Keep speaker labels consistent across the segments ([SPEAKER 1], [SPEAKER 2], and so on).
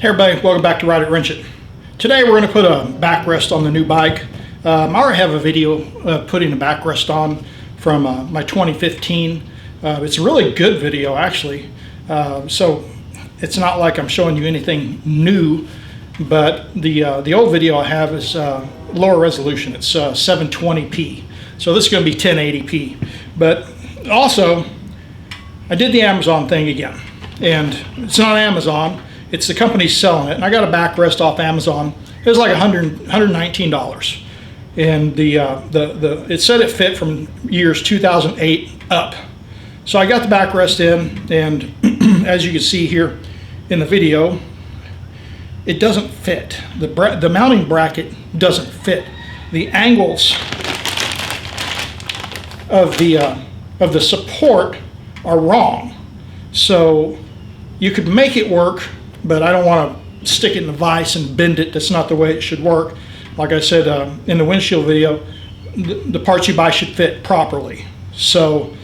[SPEAKER 1] Hey everybody, welcome back to Ride It, Wrench It. Today we're going to put a backrest on the new bike. I already have a video putting a backrest on from my 2015. It's a really good video actually. So it's not like I'm showing you anything new, but the old video I have is lower resolution. It's 720p. So this is going to be 1080p. But also, I did the Amazon thing again. And it's not Amazon. It's the company selling it, and I got a backrest off Amazon. It was like $119, and it said it fit from years 2008 up. So I got the backrest in, and as you can see here in the video, it doesn't fit. The mounting bracket doesn't fit. The angles of the support are wrong. So you could make it work, but I don't want to stick it in a vise and bend it. That's not the way it should work. Like I said in the windshield video, the parts you buy should fit properly. So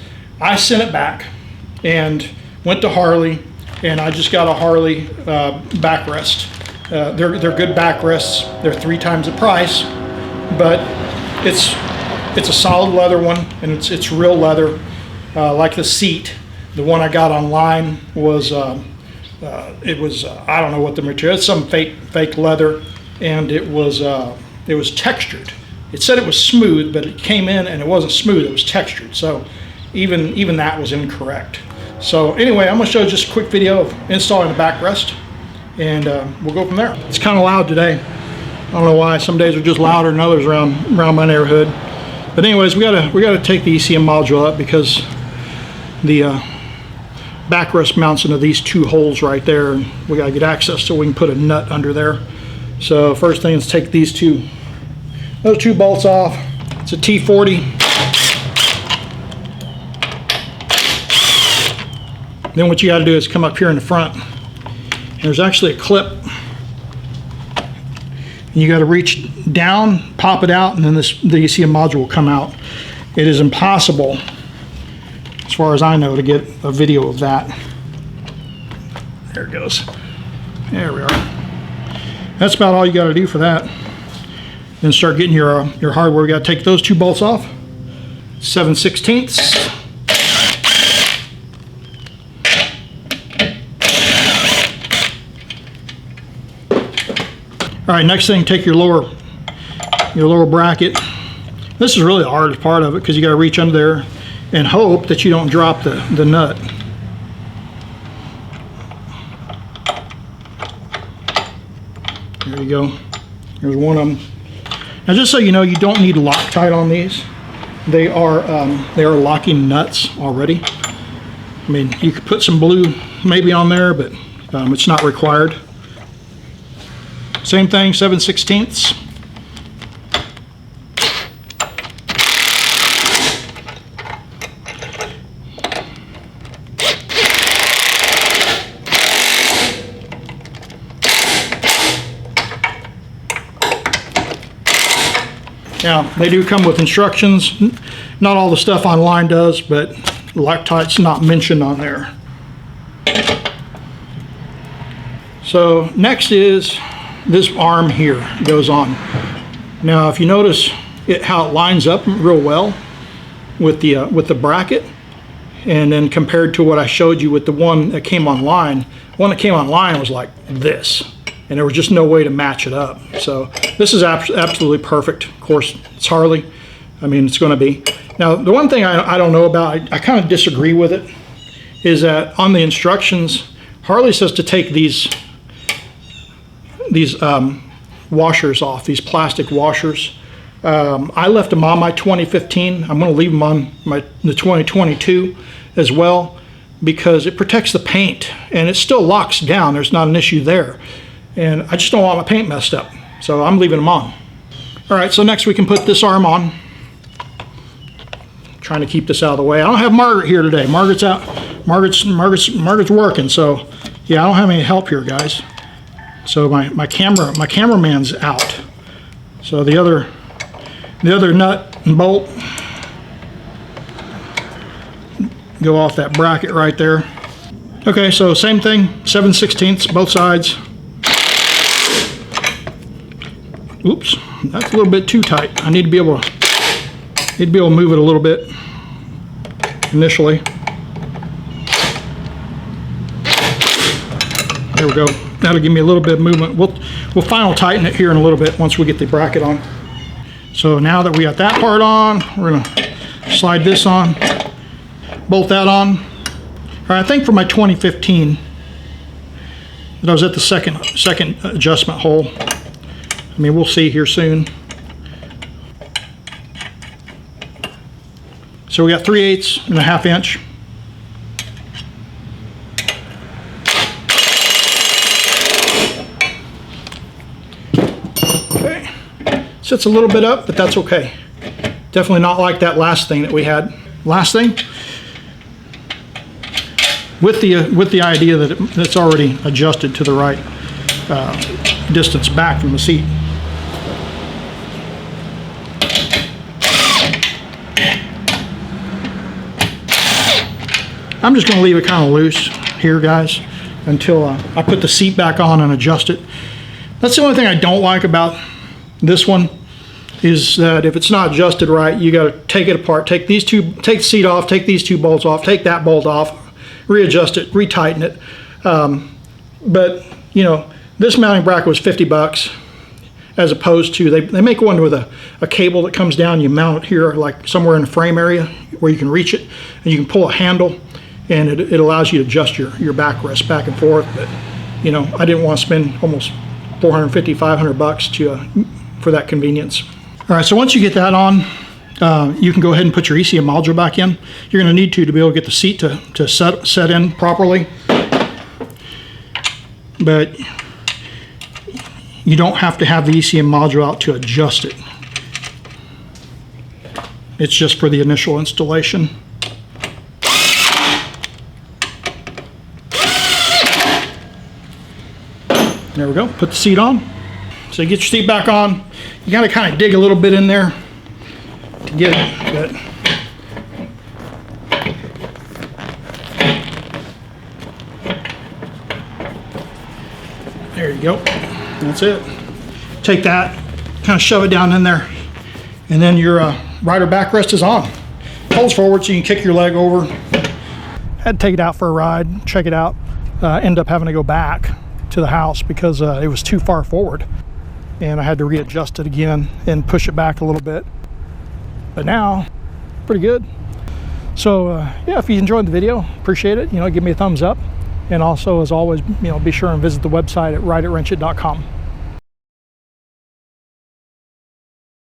[SPEAKER 1] I sent it back and went to Harley, and I just got a Harley backrest. They're good backrests. They're 3 times the price, but it's a solid leather one, and it's real leather. Like the seat, the one I got online was I don't know what the material. It's some fake leather, and it was textured. It said it was smooth, but it came in and it wasn't smooth. It was textured. So even that was incorrect. So anyway, I'm going to show just a quick video of installing the backrest, and we'll go from there. It's kind of loud today. I don't know why. Some days are just louder than others around my neighborhood. But anyways, we gotta take the ECM module up because the backrest mounts into these 2 holes right there, and we got to get access so we can put a nut under there. So first thing is take those 2 bolts off. It's a T40. Then what you got to do is come up here in the front. And there's actually a clip. And you got to reach down, pop it out, and then the ECM module will come out. It is impossible, as far as I know, to get a video of that. There it goes. There we are. That's about all you got to do for that. Then start getting your hardware. We got to take those 2 bolts off. 7/16. All right, next thing, take your lower bracket. This is really the hardest part of it because you got to reach under there and hope that you don't drop the nut. There you go. There's one of them. Now, just so you know, you don't need Loctite on these. They are locking nuts already. I mean, you could put some blue maybe on there, but it's not required. Same thing, 7/16. Now, they do come with instructions. Not all the stuff online does, but Loctite's not mentioned on there. So next is this arm here goes on. Now, if you notice how it lines up real well with the bracket, and then compared to what I showed you with the one that came online, the one that came online was like this. And there was just no way to match it up. So this is absolutely perfect. Of course, it's Harley. I mean, it's going to be. Now, the one thing I don't know about, I kind of disagree with it, is that on the instructions, Harley says to take these washers off, these plastic washers. I left them on my 2015. I'm going to leave them on the 2022 as well because it protects the paint and it still locks down. There's not an issue there. And I just don't want my paint messed up, so I'm leaving them on. All right, so next we can put this arm on. Trying to keep this out of the way. I don't have Margaret here today. Margaret's out. Margaret's working, so yeah, I don't have any help here, guys. So my cameraman's out. So the other nut and bolt go off that bracket right there. Okay, so same thing, 7/16 both sides. Oops, that's a little bit too tight. I need to be able to move it a little bit initially. There we go. That'll give me a little bit of movement. We'll final tighten it here in a little bit once we get the bracket on. So now that we got that part on, we're gonna slide this on, bolt that on. All right, I think for my 2015, that I was at the second adjustment hole. I mean, we'll see here soon. So we got 3/8 and a half inch. Okay, sits a little bit up, but that's okay. Definitely not like that last thing that we had. Last thing, with the idea that it's already adjusted to the right distance back from the seat. I'm just going to leave it kind of loose here, guys, until I put the seat back on and adjust it. That's the only thing I don't like about this one, is that if it's not adjusted right, you got to take it apart, take the seat off, take these two bolts off, take that bolt off, readjust it, retighten it. But you know, this mounting bracket was 50 bucks, as opposed to they make one with a cable that comes down. You mount it here, like somewhere in the frame area where you can reach it, and you can pull a handle, and it allows you to adjust your backrest back and forth. But you know, I didn't want to spend almost 450, 500 bucks for that convenience. All right, so once you get that on, you can go ahead and put your ECM module back in. You're going to need to be able to get the seat to set in properly. But you don't have to have the ECM module out to adjust it. It's just for the initial installation. There we go, put the seat on. So you get your seat back on. You gotta kind of dig a little bit in there to get it. There you go, that's it. Take that, kind of shove it down in there, and then your rider backrest is on. Holds forward so you can kick your leg over. Had to take it out for a ride, check it out. End up having to go back to the house because it was too far forward, and I had to readjust it again and push it back a little bit. But now, pretty good. So yeah, if you enjoyed the video, appreciate it. You know, give me a thumbs up, and also, as always, you know, be sure and visit the website at rideitwrenchit.com.